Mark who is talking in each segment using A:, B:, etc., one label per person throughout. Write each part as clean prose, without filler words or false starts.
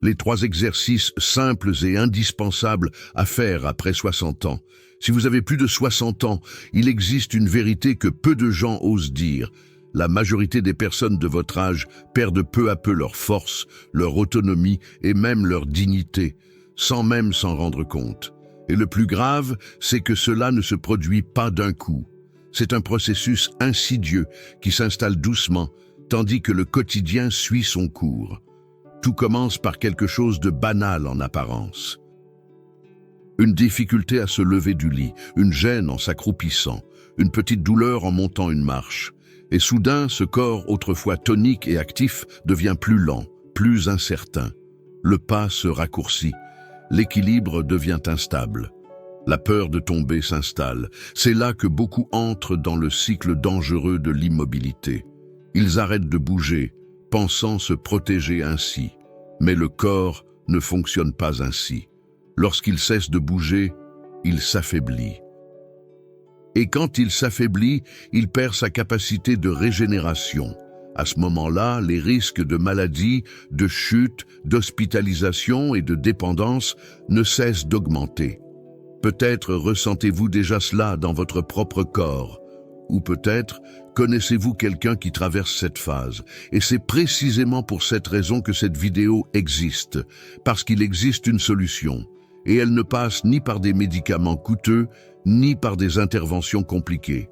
A: Les 3 exercices simples et indispensables à faire après 60 ans. Si vous avez plus de 60 ans, il existe une vérité que peu de gens osent dire. La majorité des personnes de votre âge perdent peu à peu leur force, leur autonomie et même leur dignité, sans même s'en rendre compte. Et le plus grave, c'est que cela ne se produit pas d'un coup. C'est un processus insidieux qui s'installe doucement, tandis que le quotidien suit son cours. Tout commence par quelque chose de banal en apparence. Une difficulté à se lever du lit, une gêne en s'accroupissant, une petite douleur en montant une marche. Et soudain, ce corps autrefois tonique et actif devient plus lent, plus incertain. Le pas se raccourcit, l'équilibre devient instable. La peur de tomber s'installe. C'est là que beaucoup entrent dans le cycle dangereux de l'immobilité. Ils arrêtent de bouger, pensant se protéger ainsi. Mais le corps ne fonctionne pas ainsi. Lorsqu'il cesse de bouger, il s'affaiblit. Et quand il s'affaiblit, il perd sa capacité de régénération. À ce moment-là, les risques de maladie, de chute, d'hospitalisation et de dépendance ne cessent d'augmenter. Peut-être ressentez-vous déjà cela dans votre propre corps, ou peut-être connaissez-vous quelqu'un qui traverse cette phase. Et c'est précisément pour cette raison que cette vidéo existe, parce qu'il existe une solution. Et elle ne passe ni par des médicaments coûteux, ni par des interventions compliquées.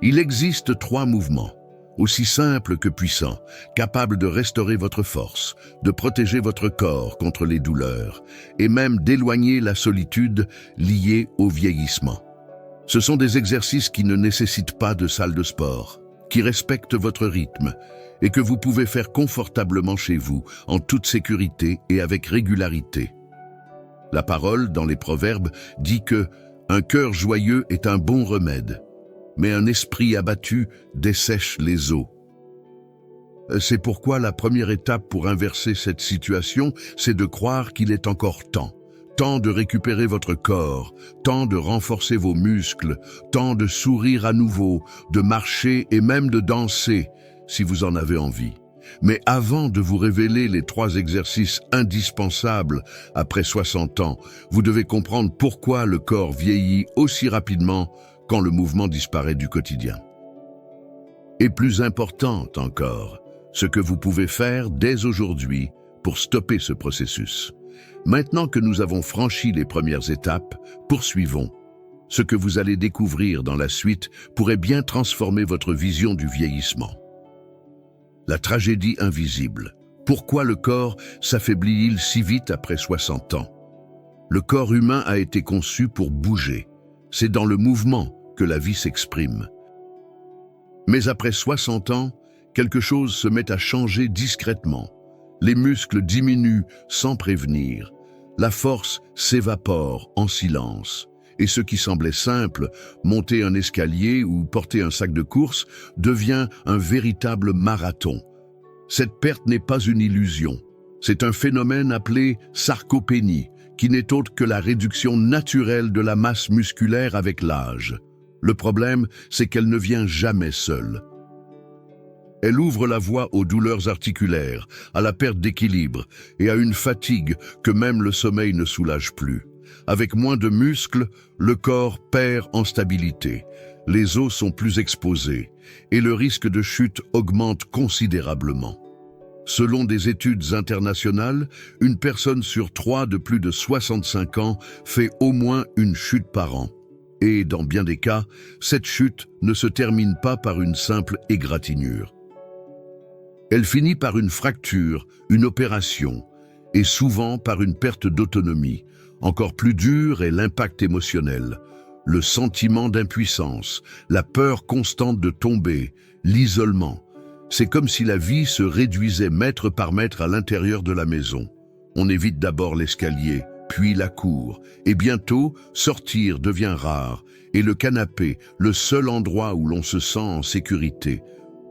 A: Il existe 3 mouvements, aussi simples que puissants, capables de restaurer votre force, de protéger votre corps contre les douleurs, et même d'éloigner la solitude liée au vieillissement. Ce sont des exercices qui ne nécessitent pas de salle de sport, qui respectent votre rythme, et que vous pouvez faire confortablement chez vous, en toute sécurité et avec régularité. La parole, dans les proverbes, dit que « un cœur joyeux est un bon remède, mais un esprit abattu dessèche les os ». C'est pourquoi la première étape pour inverser cette situation, c'est de croire qu'il est encore temps. Temps de récupérer votre corps, temps de renforcer vos muscles, temps de sourire à nouveau, de marcher et même de danser, si vous en avez envie. Mais avant de vous révéler les 3 exercices indispensables après 60 ans, vous devez comprendre pourquoi le corps vieillit aussi rapidement quand le mouvement disparaît du quotidien. Et plus important encore, ce que vous pouvez faire dès aujourd'hui pour stopper ce processus. Maintenant que nous avons franchi les premières étapes, poursuivons. Ce que vous allez découvrir dans la suite pourrait bien transformer votre vision du vieillissement. La tragédie invisible. Pourquoi le corps s'affaiblit-il si vite après 60 ans? Le corps humain a été conçu pour bouger. C'est dans le mouvement que la vie s'exprime. Mais après 60 ans, quelque chose se met à changer discrètement. Les muscles diminuent sans prévenir. La force s'évapore en silence. Et ce qui semblait simple, monter un escalier ou porter un sac de course, devient un véritable marathon. Cette perte n'est pas une illusion. C'est un phénomène appelé sarcopénie, qui n'est autre que la réduction naturelle de la masse musculaire avec l'âge. Le problème, c'est qu'elle ne vient jamais seule. Elle ouvre la voie aux douleurs articulaires, à la perte d'équilibre et à une fatigue que même le sommeil ne soulage plus. Avec moins de muscles, le corps perd en stabilité, les os sont plus exposés et le risque de chute augmente considérablement. Selon des études internationales, une personne sur 3 de plus de 65 ans fait au moins une chute par an. Et dans bien des cas, cette chute ne se termine pas par une simple égratignure. Elle finit par une fracture, une opération, et souvent par une perte d'autonomie. Encore plus dur est l'impact émotionnel, le sentiment d'impuissance, la peur constante de tomber, l'isolement. C'est comme si la vie se réduisait mètre par mètre à l'intérieur de la maison. On évite d'abord l'escalier, puis la cour, et bientôt, sortir devient rare, et le canapé, le seul endroit où l'on se sent en sécurité.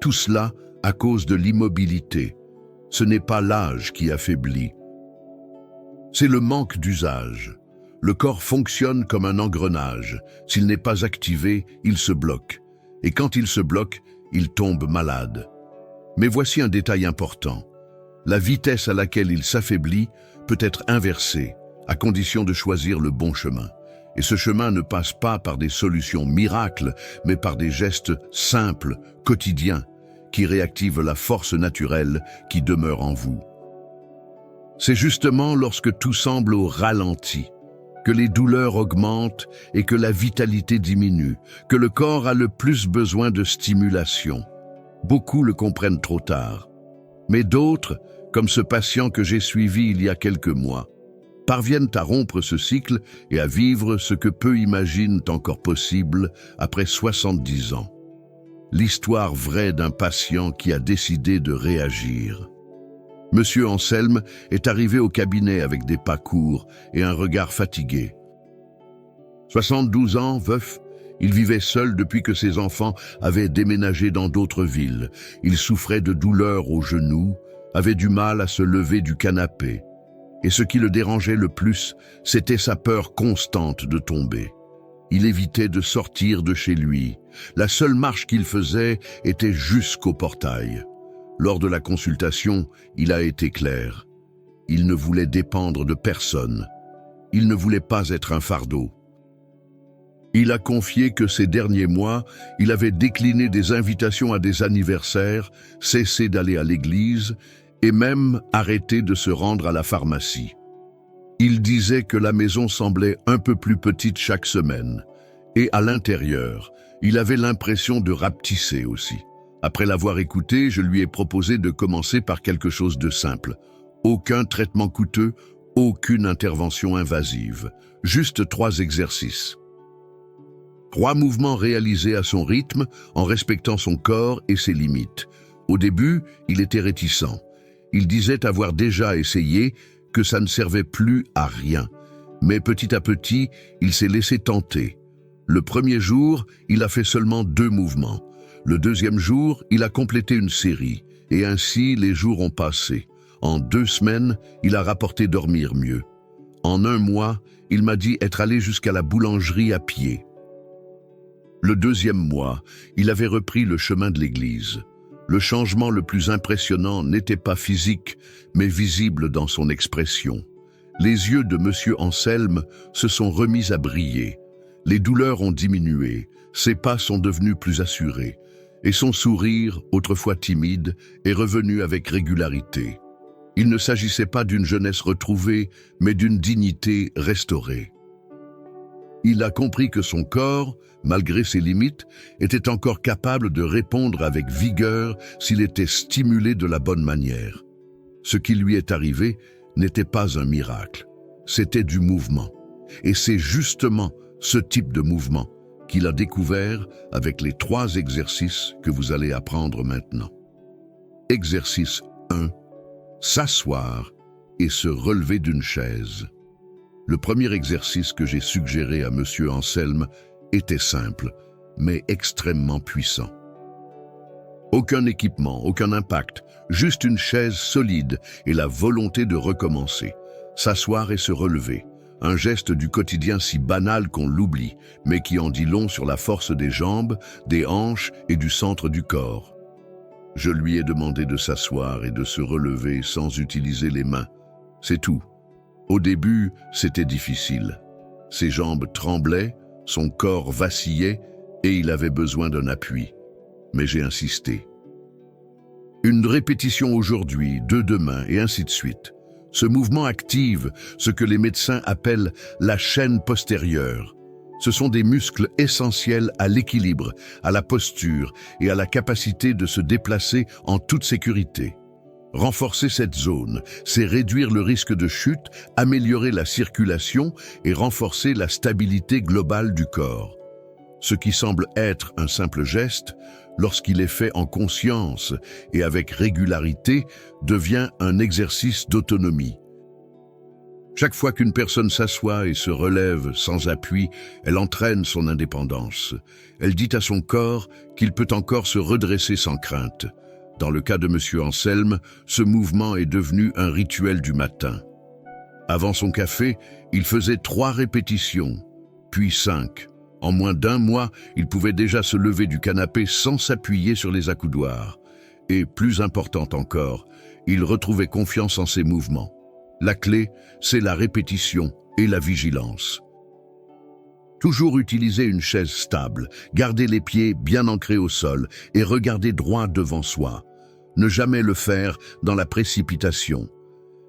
A: Tout cela à cause de l'immobilité. Ce n'est pas l'âge qui affaiblit. C'est le manque d'usage. Le corps fonctionne comme un engrenage. S'il n'est pas activé, il se bloque. Et quand il se bloque, il tombe malade. Mais voici un détail important. La vitesse à laquelle il s'affaiblit peut être inversée, à condition de choisir le bon chemin. Et ce chemin ne passe pas par des solutions miracles, mais par des gestes simples, quotidiens, qui réactivent la force naturelle qui demeure en vous. C'est justement lorsque tout semble au ralenti, que les douleurs augmentent et que la vitalité diminue, que le corps a le plus besoin de stimulation. Beaucoup le comprennent trop tard. Mais d'autres, comme ce patient que j'ai suivi il y a quelques mois, parviennent à rompre ce cycle et à vivre ce que peu imaginent encore possible après 70 ans. L'histoire vraie d'un patient qui a décidé de réagir. Monsieur Anselme est arrivé au cabinet avec des pas courts et un regard fatigué. 72 ans, veuf, il vivait seul depuis que ses enfants avaient déménagé dans d'autres villes. Il souffrait de douleurs aux genoux, avait du mal à se lever du canapé. Et ce qui le dérangeait le plus, c'était sa peur constante de tomber. Il évitait de sortir de chez lui. La seule marche qu'il faisait était jusqu'au portail. Lors de la consultation, il a été clair. Il ne voulait dépendre de personne. Il ne voulait pas être un fardeau. Il a confié que ces derniers mois, il avait décliné des invitations à des anniversaires, cessé d'aller à l'église et même arrêté de se rendre à la pharmacie. Il disait que la maison semblait un peu plus petite chaque semaine. Et à l'intérieur, il avait l'impression de rapetisser aussi. Après l'avoir écouté, je lui ai proposé de commencer par quelque chose de simple. Aucun traitement coûteux, aucune intervention invasive. Juste 3 exercices. 3 mouvements réalisés à son rythme, en respectant son corps et ses limites. Au début, il était réticent. Il disait avoir déjà essayé, que ça ne servait plus à rien. Mais petit à petit, il s'est laissé tenter. Le premier jour, il a fait seulement 2 mouvements. Le deuxième jour, il a complété une série. Et ainsi, les jours ont passé. En 2 semaines, il a rapporté dormir mieux. En 1 mois, il m'a dit être allé jusqu'à la boulangerie à pied. Le 2e mois, il avait repris le chemin de l'église. Le changement le plus impressionnant n'était pas physique, mais visible dans son expression. Les yeux de Monsieur Anselme se sont remis à briller. Les douleurs ont diminué, ses pas sont devenus plus assurés, et son sourire, autrefois timide, est revenu avec régularité. Il ne s'agissait pas d'une jeunesse retrouvée, mais d'une dignité restaurée. Il a compris que son corps, malgré ses limites, était encore capable de répondre avec vigueur s'il était stimulé de la bonne manière. Ce qui lui est arrivé n'était pas un miracle, c'était du mouvement. Et c'est justement ce type de mouvement qu'il a découvert avec les 3 exercices que vous allez apprendre maintenant. Exercice 1. S'asseoir et se relever d'une chaise. Le premier exercice que j'ai suggéré à Monsieur Anselme était simple, mais extrêmement puissant. Aucun équipement, aucun impact, juste une chaise solide et la volonté de recommencer. S'asseoir et se relever. Un geste du quotidien si banal qu'on l'oublie, mais qui en dit long sur la force des jambes, des hanches et du centre du corps. Je lui ai demandé de s'asseoir et de se relever sans utiliser les mains. C'est tout. Au début, c'était difficile. Ses jambes tremblaient, son corps vacillait et il avait besoin d'un appui. Mais j'ai insisté. Une répétition aujourd'hui, 2 demain et ainsi de suite. Ce mouvement active ce que les médecins appellent la chaîne postérieure. Ce sont des muscles essentiels à l'équilibre, à la posture et à la capacité de se déplacer en toute sécurité. Renforcer cette zone, c'est réduire le risque de chute, améliorer la circulation et renforcer la stabilité globale du corps. Ce qui semble être un simple geste, lorsqu'il est fait en conscience et avec régularité, devient un exercice d'autonomie. Chaque fois qu'une personne s'assoit et se relève sans appui, elle entraîne son indépendance. Elle dit à son corps qu'il peut encore se redresser sans crainte. Dans le cas de Monsieur Anselme, ce mouvement est devenu un rituel du matin. Avant son café, il faisait 3 répétitions, puis 5. En moins d'1 mois, il pouvait déjà se lever du canapé sans s'appuyer sur les accoudoirs. Et plus important encore, Il retrouvait confiance en ses mouvements. La clé, c'est la répétition et la vigilance. Toujours utiliser une chaise stable, garder les pieds bien ancrés au sol et regarder droit devant soi. Ne jamais le faire dans la précipitation.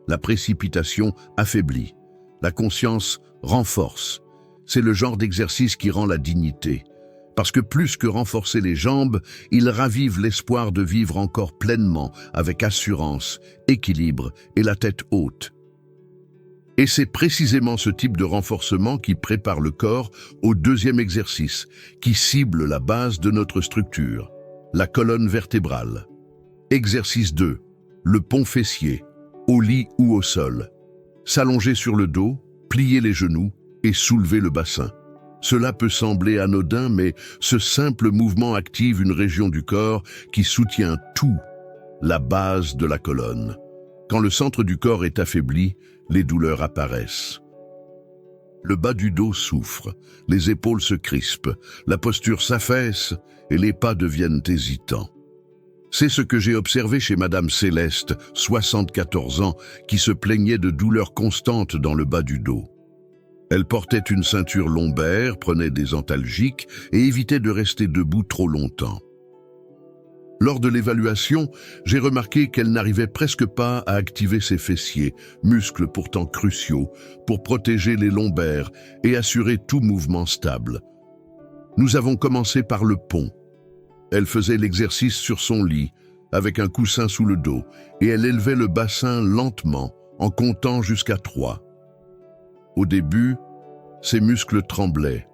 A: La précipitation affaiblit. La conscience renforce. C'est le genre d'exercice qui rend la dignité. Parce que plus que renforcer les jambes, il ravive l'espoir de vivre encore pleinement, avec assurance, équilibre et la tête haute. Et c'est précisément ce type de renforcement qui prépare le corps au deuxième exercice, qui cible la base de notre structure, la colonne vertébrale. Exercice 2. Le pont fessier, au lit ou au sol. S'allonger sur le dos, plier les genoux et soulever le bassin. Cela peut sembler anodin, mais ce simple mouvement active une région du corps qui soutient tout, la base de la colonne. Quand le centre du corps est affaibli, les douleurs apparaissent. Le bas du dos souffre, les épaules se crispent, la posture s'affaisse et les pas deviennent hésitants. C'est ce que j'ai observé chez Madame Céleste, 74 ans, qui se plaignait de douleurs constantes dans le bas du dos. Elle portait une ceinture lombaire, prenait des antalgiques et évitait de rester debout trop longtemps. Lors de l'évaluation, j'ai remarqué qu'elle n'arrivait presque pas à activer ses fessiers, muscles pourtant cruciaux, pour protéger les lombaires et assurer tout mouvement stable. Nous avons commencé par le pont. Elle faisait l'exercice sur son lit, avec un coussin sous le dos, et elle élevait le bassin lentement, en comptant jusqu'à 3. Au début, ses muscles tremblaient.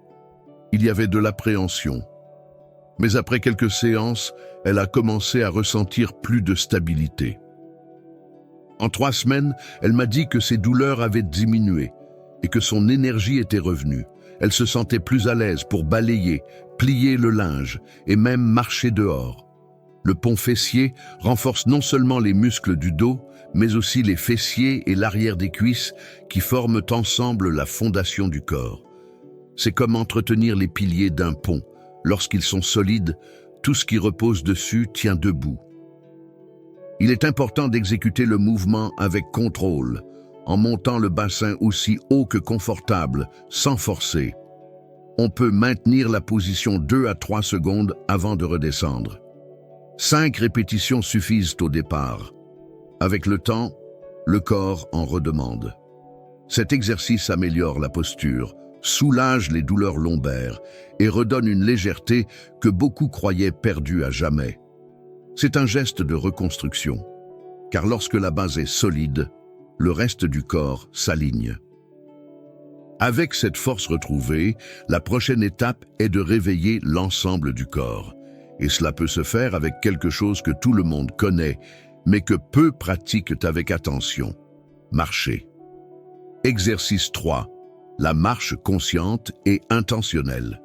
A: Il y avait de l'appréhension. Mais après quelques séances, elle a commencé à ressentir plus de stabilité. En 3 semaines, elle m'a dit que ses douleurs avaient diminué et que son énergie était revenue. Elle se sentait plus à l'aise pour balayer, plier le linge et même marcher dehors. Le pont fessier renforce non seulement les muscles du dos, mais aussi les fessiers et l'arrière des cuisses qui forment ensemble la fondation du corps. C'est comme entretenir les piliers d'un pont. Lorsqu'ils sont solides, tout ce qui repose dessus tient debout. Il est important d'exécuter le mouvement avec contrôle, en montant le bassin aussi haut que confortable, sans forcer. On peut maintenir la position 2 à 3 secondes avant de redescendre. 5 répétitions suffisent au départ. Avec le temps, le corps en redemande. Cet exercice améliore la posture, soulage les douleurs lombaires et redonne une légèreté que beaucoup croyaient perdue à jamais. C'est un geste de reconstruction, car lorsque la base est solide, le reste du corps s'aligne. Avec cette force retrouvée, la prochaine étape est de réveiller l'ensemble du corps. Et cela peut se faire avec quelque chose que tout le monde connaît, mais que peu pratiquent avec attention. Marcher. Exercice 3. La marche consciente et intentionnelle.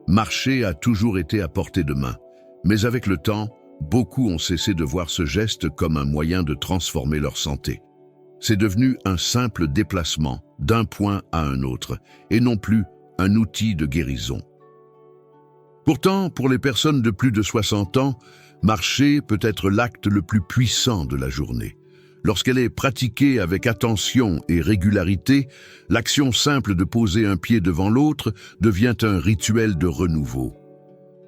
A: Marcher a toujours été à portée de main, mais avec le temps, beaucoup ont cessé de voir ce geste comme un moyen de transformer leur santé. C'est devenu un simple déplacement d'un point à un autre, et non plus un outil de guérison. Pourtant, pour les personnes de plus de 60 ans, marcher peut être l'acte le plus puissant de la journée. Lorsqu'elle est pratiquée avec attention et régularité, l'action simple de poser un pied devant l'autre devient un rituel de renouveau.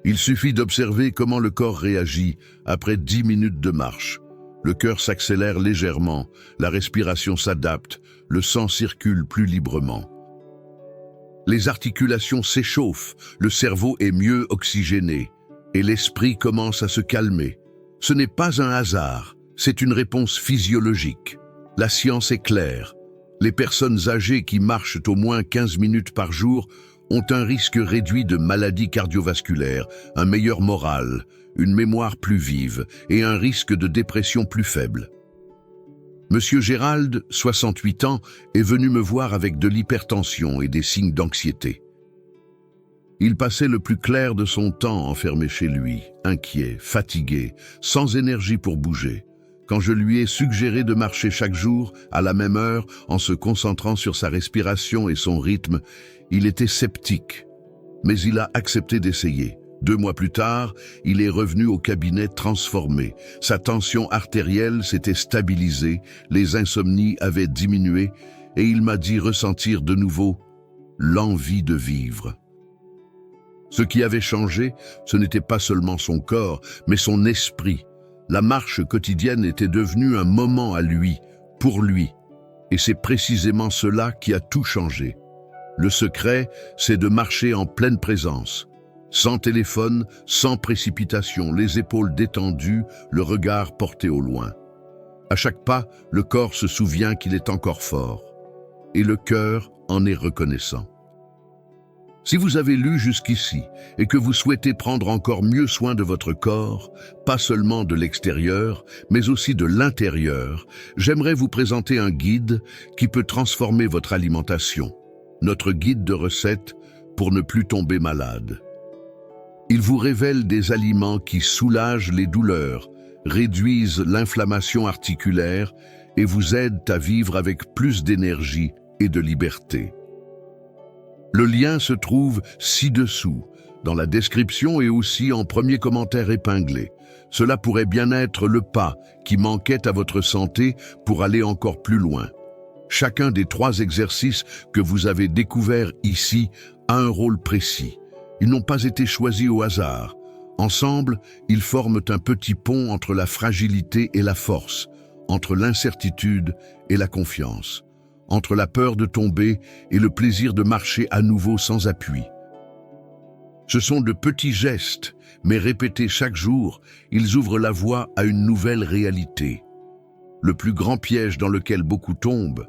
A: Il suffit d'observer comment le corps réagit après 10 minutes de marche. Le cœur s'accélère légèrement, la respiration s'adapte, le sang circule plus librement. Les articulations s'échauffent, le cerveau est mieux oxygéné et l'esprit commence à se calmer. Ce n'est pas un hasard, c'est une réponse physiologique. La science est claire. Les personnes âgées qui marchent au moins 15 minutes par jour ont un risque réduit de maladies cardiovasculaires, un meilleur moral, une mémoire plus vive et un risque de dépression plus faible. Monsieur Gérald, 68 ans, est venu me voir avec de l'hypertension et des signes d'anxiété. Il passait le plus clair de son temps enfermé chez lui, inquiet, fatigué, sans énergie pour bouger. Quand je lui ai suggéré de marcher chaque jour, à la même heure, en se concentrant sur sa respiration et son rythme, il était sceptique. Mais il a accepté d'essayer, 2 mois plus tard, il est revenu au cabinet transformé. Sa tension artérielle s'était stabilisée, les insomnies avaient diminué et il m'a dit ressentir de nouveau l'envie de vivre. Ce qui avait changé, ce n'était pas seulement son corps, mais son esprit. La marche quotidienne était devenue un moment à lui, pour lui. Et c'est précisément cela qui a tout changé. Le secret, c'est de marcher en pleine présence. Sans téléphone, sans précipitation, les épaules détendues, le regard porté au loin. À chaque pas, le corps se souvient qu'il est encore fort. Et le cœur en est reconnaissant. Si vous avez lu jusqu'ici et que vous souhaitez prendre encore mieux soin de votre corps, pas seulement de l'extérieur, mais aussi de l'intérieur, j'aimerais vous présenter un guide qui peut transformer votre alimentation. Notre guide de recettes pour ne plus tomber malade. Il vous révèle des aliments qui soulagent les douleurs, réduisent l'inflammation articulaire et vous aident à vivre avec plus d'énergie et de liberté. Le lien se trouve ci-dessous, dans la description et aussi en premier commentaire épinglé. Cela pourrait bien être le pas qui manquait à votre santé pour aller encore plus loin. Chacun des 3 exercices que vous avez découverts ici a un rôle précis. Ils n'ont pas été choisis au hasard. Ensemble, ils forment un petit pont entre la fragilité et la force, entre l'incertitude et la confiance, entre la peur de tomber et le plaisir de marcher à nouveau sans appui. Ce sont de petits gestes, mais répétés chaque jour, ils ouvrent la voie à une nouvelle réalité. Le plus grand piège dans lequel beaucoup tombent,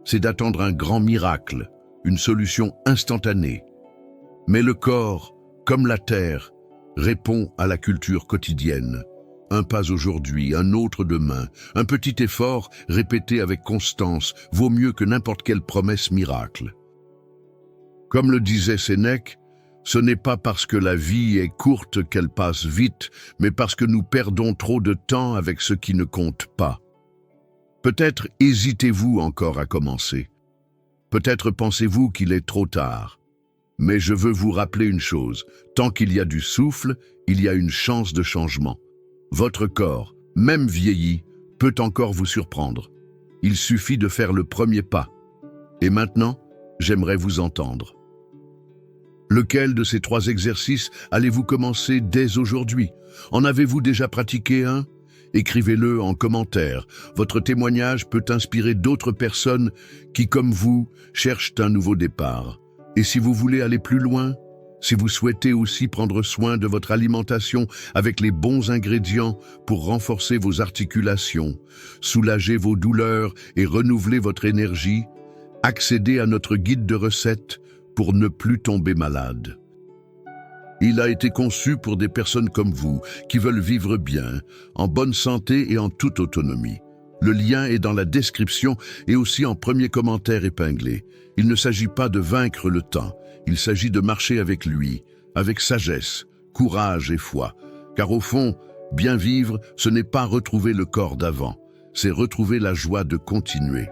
A: c'est d'attendre un grand miracle, une solution instantanée. Mais le corps, comme la terre, répond à la culture quotidienne. Un pas aujourd'hui, un autre demain, un petit effort répété avec constance vaut mieux que n'importe quelle promesse miracle. Comme le disait Sénèque, ce n'est pas parce que la vie est courte qu'elle passe vite, mais parce que nous perdons trop de temps avec ce qui ne compte pas. Peut-être hésitez-vous encore à commencer. Peut-être pensez-vous qu'il est trop tard. Mais je veux vous rappeler une chose, tant qu'il y a du souffle, il y a une chance de changement. Votre corps, même vieilli, peut encore vous surprendre. Il suffit de faire le premier pas. Et maintenant, j'aimerais vous entendre. Lequel de ces 3 exercices allez-vous commencer dès aujourd'hui? En avez-vous déjà pratiqué un? Écrivez-le en commentaire. Votre témoignage peut inspirer d'autres personnes qui, comme vous, cherchent un nouveau départ. Et si vous voulez aller plus loin, si vous souhaitez aussi prendre soin de votre alimentation avec les bons ingrédients pour renforcer vos articulations, soulager vos douleurs et renouveler votre énergie, accédez à notre guide de recettes pour ne plus tomber malade. Il a été conçu pour des personnes comme vous qui veulent vivre bien, en bonne santé et en toute autonomie. Le lien est dans la description et aussi en premier commentaire épinglé. Il ne s'agit pas de vaincre le temps, il s'agit de marcher avec lui, avec sagesse, courage et foi. Car au fond, bien vivre, ce n'est pas retrouver le corps d'avant, c'est retrouver la joie de continuer.